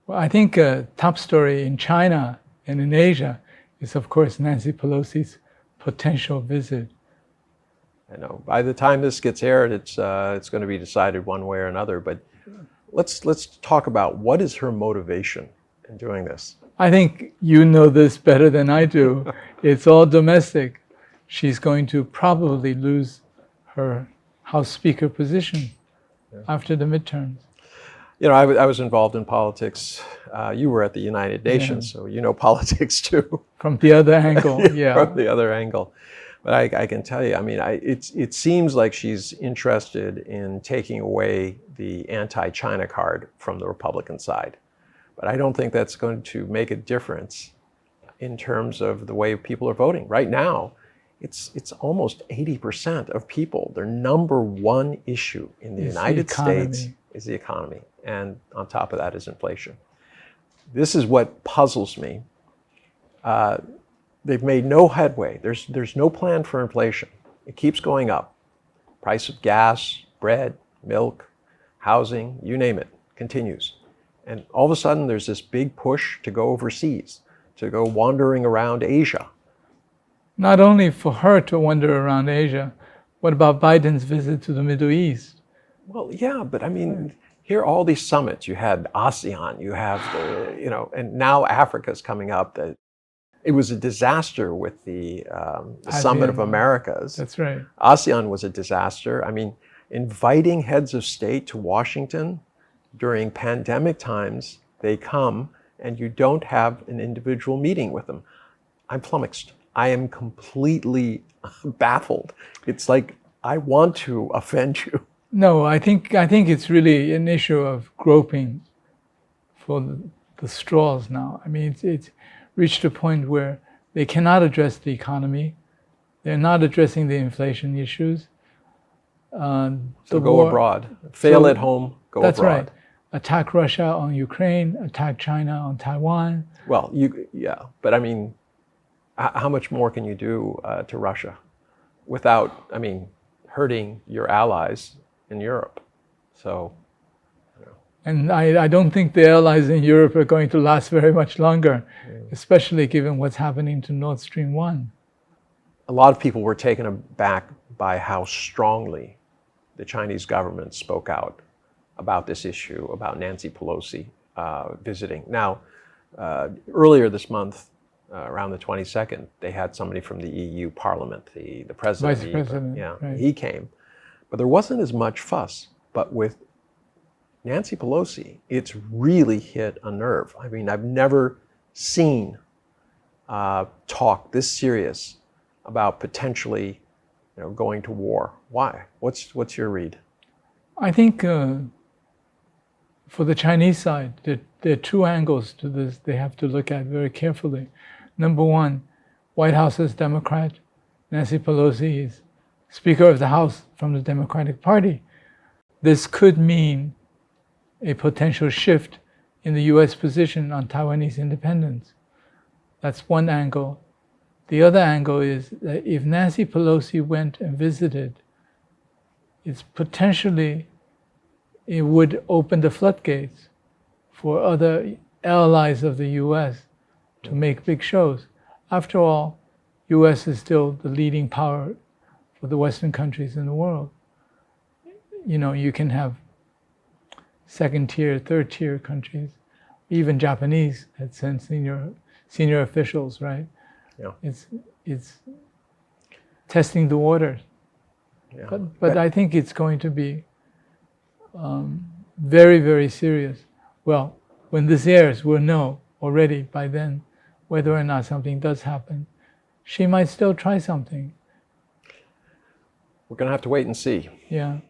Well, I think top story in China and in Asia is, of course, Nancy Pelosi's potential visit. I know. By the time this gets aired, it's going to be decided one way or another. But let's talk about what is her motivation in doing this. I think you know this better than I do. It's all domestic. She's going to probably lose her House Speaker position after the midterms. You know, I was involved in politics. You were at the United Nations, so you know politics too. From the other angle, yeah. From the other angle. But I can tell you, I mean, it seems like she's interested in taking away the anti-China card from the Republican side. But I don't think that's going to make a difference in terms of the way people are voting. Right now, it's almost 80% of people, their number one issue in the United States is the economy. And on top of that is inflation. This is what puzzles me. They've made no headway. There's no plan for inflation. It keeps going up. Price of gas, bread, milk, housing, you name it, continues. And all of a sudden there's this big push to go overseas, to go wandering around Asia. Not only for her to wander around Asia, what about Biden's visit to the Middle East? Well, yeah, but I mean, here are all these summits. You had ASEAN, you have the, you know, and now Africa's coming up. It was a disaster with the Summit of Americas. That's right. ASEAN was a disaster. I mean, inviting heads of state to Washington during pandemic times, they come and you don't have an individual meeting with them. I'm flummoxed. I am completely baffled. It's like, I want to offend you. No, I think it's really an issue of groping for the straws now. I mean, it's reached a point where they cannot address the economy. They're not addressing the inflation issues. So go abroad. Fail at home, go abroad. That's right. Attack Russia on Ukraine, attack China on Taiwan. Well, yeah, but I mean, how much more can you do to Russia without, I mean, hurting your allies in Europe? So, you know. And I don't think the allies in Europe are going to last very much longer, especially given what's happening to Nord Stream 1. A lot of people were taken aback by how strongly the Chinese government spoke out about this issue, about Nancy Pelosi visiting. Now, earlier this month, around the 22nd, they had somebody from the EU Parliament, the president. Vice President, yeah, right. He came. But there wasn't as much fuss. But with Nancy Pelosi, it's really hit a nerve. I mean, I've never seen talk this serious about potentially, you know, going to war. Why? What's your read? I think for the Chinese side, there are two angles to this they have to look at very carefully. Number one, White House is Democrat. Nancy Pelosi is Speaker of the House from the Democratic Party. This could mean a potential shift in the U.S. position on Taiwanese independence. That's one angle. The other angle is that if Nancy Pelosi went and visited, it would open the floodgates for other allies of the U.S. to make big shows. After all, U.S. is still the leading power for the Western countries in the world. You know, you can have second-tier, third-tier countries. Even Japanese had sent senior officials, right? Yeah. It's testing the waters. Yeah. But I think it's going to be very, very serious. Well, when this airs, we'll know already by then whether or not something does happen. She might still try something. We're going to have to wait and see. Yeah.